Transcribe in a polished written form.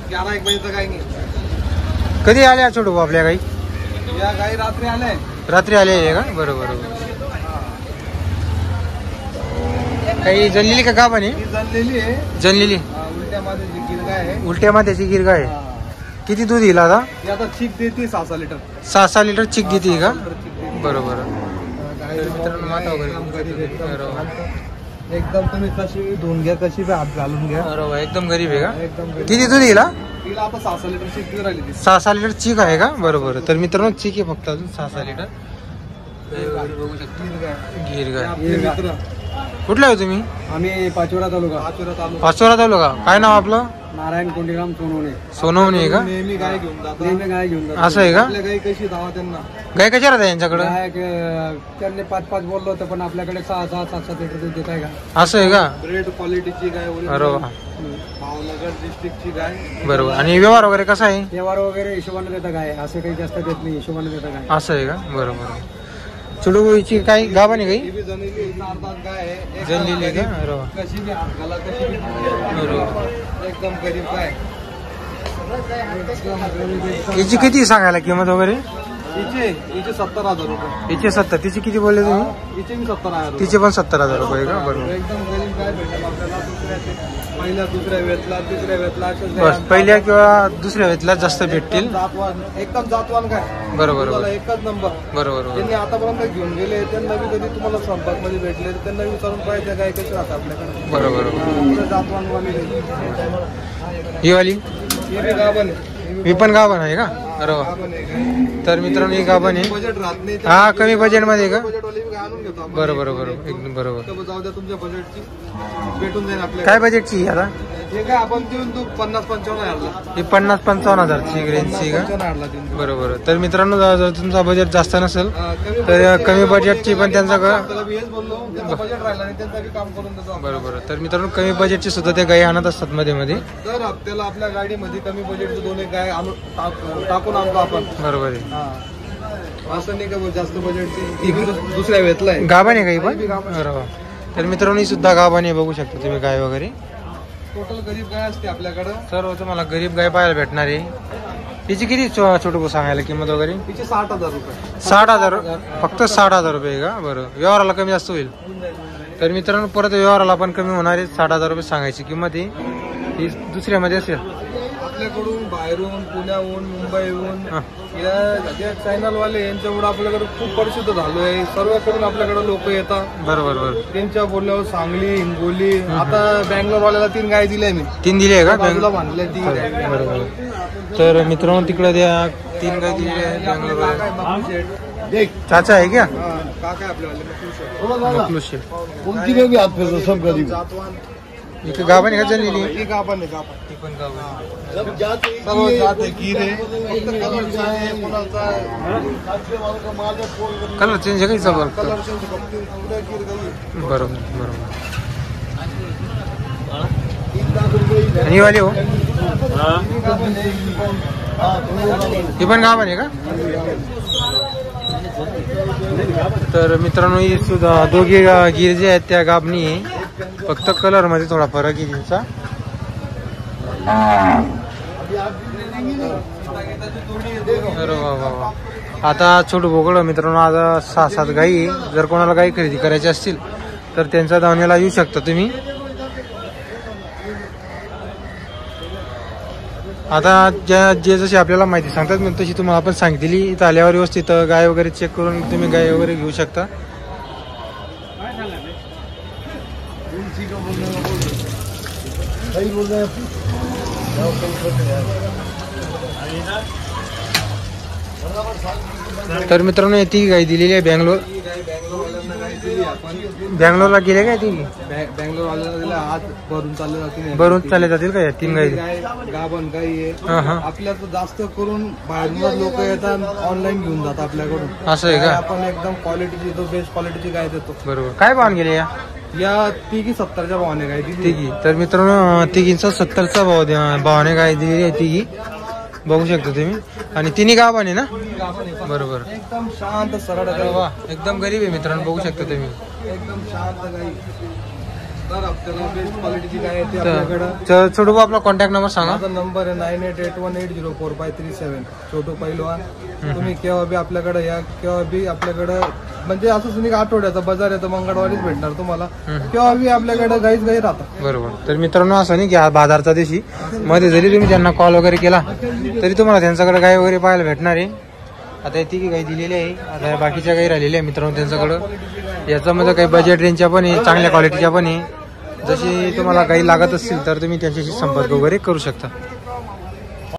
11-1 बजे तक आएंगे। कधी आल्या छोटू भाऊ आपल्या गाई? या गाई रात्री आले. रात्री आले आहे का? बरोबर. काही जनलेली का गाभण आहे? जनलेली आहे. जनलेली उलट्या माथ्याची गिर गाय आहे. उलट्या माथ्याची गिर गाय आहे. किती दूध येईल आता? ती आता चीक देते 6-6 लिटर. 6-6 लिटर चिक देते का? बरोबर. मित्रांनो माता वगैरे एकदम तुम्ही कशी धुवून घ्या, कशी बी हात घालून घ्या. बरोबर. एकदम गरीब आहे का? एकदम किती दूध येईल? तिला आता 6-6 लिटर चीक देऊ राहिली. 6-6 लिटर चिक आहे का? बरोबर. तर मित्रांनो चिक आहे फक्त अजून 6-6 लिटर. बघू शकता गिर गाय. मित्र कुठला आहे तुम्ही? आम्ही पाचोरा तालुका. पाचोरा तालुका. काय नाव आपलं? नारायण कोंडीराम सोनवणे. सोनवणे आहे का? नेहमी गाय घेऊन जातात. असं आहे का? आपल्या गाय कशी धावा त्यांना. गाय कशा राहतात यांच्याकडे? त्यांनी 5-5 बोललो होतं पण आपल्याकडे 6-6, 7-7 लिटर दूध देत आहे का? असं आहे का? ग्रेड क्वालिटीची गाय. बरोबर. भावनगर डिस्ट्रिक्टची गाय. बरोबर. आणि व्यवहार वगैरे कसा आहे? व्यवहार वगैरे हिशोबाने देता गाय, असं काही जास्त देत नाही, हिशोबाने देता गाय. असं आहे का? बरोबर. छोटूची काही गाभा नाही काही? जनलेली का? कशी बी हात घाला, कशी बी एकदम गरीब गाय. याची किती सांगायला किंमत वगैरे? हिचे 70,000 रुपये. हिचे 70. तिची किती बोलले तुम्ही? हिचे 70,000. तिचे पण 70,000 रुपये का? बरोबर. एकदम गरीब गाय भेटेल आपल्याला. पहिल्या दुसऱ्या वेतला, तिसऱ्या वेतला, बस पहिल्या किंवा दुसऱ्या वेतला जास्त भेटतील. एकदम जातवान गाय. बरोबर. एकच नंबर. बरोबर. त्यांनी आतापर्यंत घेऊन गेले, त्यांना बी कधी तुम्हाला संपर्क मध्ये भेटले तर त्यांना विचारून पाहिजे गाय कशी राहतात आपल्याकडे. बरोबर. जातवान वाली ही वाली गाभण. मी पण गाभण आहे का? बरोबर. तर मित्रांनो ही गाभण आहे. बजेट राहत नाही. हा कमी बजेट मध्ये का? बजेटवाली आणून घेतो आपण. बरोबर. एकदम बरोबर. जाऊ द्या तुमच्या बजेटची भेटून जाईल आपल्याला. काय बजेटची आता? हे काय आपण देऊन तू 50-55,000. ही 50-55 हजारची रेंजची का? बरोबर. तर मित्रांनो जर तुमचा बजेट जास्त नसेल तर कमी बजेटची पण त्यांचा बजेट राहिला नाही त्यांचा काम करून देतो. बरोबर. तर मित्रांनो कमी बजेटची सुद्धा ते गायी आणत असतात मध्ये मध्ये. तर हप्त्याला आपल्या गाडीमध्ये कमी बजेटची 2-1 गाय टाकून आणतो आपण. बरोबर आहे. असं नाही का जास्त बजेटची दुसऱ्या वेतला आहे. गाभण आहे काही पण? बरोबर. तर मित्रांनो ही सुद्धा गाभण आहे. बघू शकता तुम्ही गाय वगैरे. टोटल गरीब गाय असते आपल्याकडं. सर्व तुम्हाला गरीब गाय पाहायला भेटणार आहे. तिची किती छोटू सांगायला किंमत वगैरे? तिचे 60,000 रुपये. 60,000 फक्त 60,000 रुपये का? बरं. व्यवहाराला कमी जास्त होईल. तर मित्रांनो परत व्यवहाराला पण कमी होणार आहे. 60,000 रुपये सांगायची किंमत आहे. ही दुसऱ्यामध्ये असेल. आपल्याकडून बाहेरून, पुण्याहून, मुंबईहून या चॅनलवाले यांच्यामुळे आपल्याकडे खूप प्रसिद्ध झालोय. सर्वकडून आपल्याकडे लोक येतात. बरोबर. त्यांच्या बोलण्यावर सांगली, हिंगोली, आता बँगलोर वाल्याला 3 गाय दिल्या मी. 3 दिले का? बाजूला बांधल्या 3 गाय. बरोबर. तर मित्रांनो तिकडे द्या 3 गाय दिलेल्या आहेत बँगलोर. चाचा आहे क्या? काका आपल्यावाले मखलूस शेठ. उनकी में भी हाथ फेरो सब गरीब. एक गाभण आहे का जनलेली? एक गाभण आहे. ती पण गाभण. सर्व जात आहे. गिर आहे. फक्त कलरचा आहे, कोणाचा कलर चेंज आहे का? कलर चेंज फक्त गिर गई. बरोबर. ही वाली हो? ही पण गाभण आहे का? तर मित्रांनो ही सुद्धा दोघे गिर जे आहेत त्या गाभणी आहे. फक्त कलर मध्ये थोडा फरक आहे त्यांचा. अरे वा. आता छोटू भोगळ मित्रांनो आता 6-7 गाई. जर कोणाला गाई खरेदी करायची असतील तर त्यांच्या दावणीला येऊ शकता तुम्ही. आता जे जशी आपल्याला माहिती सांगतात मी तशी तुम्हाला आपण सांगितली. इथं आल्यावर व्यवस्थित गाय वगैरे चेक करून तुम्ही गाय वगैरे घेऊ शकता. तर मित्रांनो ती गाय दिलेली आहे बँगलोर. बँगलोरला गेले काय ती? बँगलोर वाल्याला आज भरून चालले जातील का या 3 गाई? गाभण गाई आहे. आपल्याला जास्त करून बाहेरून लोक येतात, ऑनलाईन घेऊन जातात आपल्याकडून. असं आहे का? आपण एकदम क्वालिटीची बेस्ट क्वालिटीची गाय देतो. बरोबर. काय भाव गेले या तिघी 70च्या भावाने गाय दिली. तिघी. तर मित्रांनो तिघींचा 70चा भावाने गाय दिलेली आहे तिघी. बघू शकता तुम्ही. आणि 3 गाभण आहे ना? बरोबर. एकदम शांत सरळ. वा एकदम गरीब आहे मित्रांनो. बघू शकता तुम्ही. एकदम शांत गाई. दर हप्त्याला बेस्ट क्वालिटीची गाय आहे ती आपल्याकडं. छोटू भाऊ आपला कॉन्टॅक्ट नंबर सांगा. माझा नंबर आहे 9881804537. छोटू पैलवान. तुम्ही केव्हा बी आपल्याकडे या, केव्हा बी आपल्याकडं म्हणजे असंच नाही आठवड्याचा बाजार आहे तर मंगळवारीच भेटणार तुम्हाला. केव्हा बी आपल्याकडे गाईच गाई राहतात. बरोबर. तर मित्रांनो असं नाही की हा बाजारचा दिवशी मध्ये जरी तुम्ही त्यांना कॉल वगैरे केला तरी तुम्हाला त्यांच्याकडे गाय वगैरे पाहायला भेटणार आहे. आता ती काही दिलेली आहे, आता बाकीच्या काही राहिलेल्या आहे मित्रांनो त्यांच्याकडं. याच्यामध्ये काही बजेट रेंजच्या पण आहे, चांगल्या क्वालिटीच्या पण आहे. जशी तुम्हाला काही लागत असतील तर तुम्ही त्यांच्याशी संपर्क वगैरे करू शकता.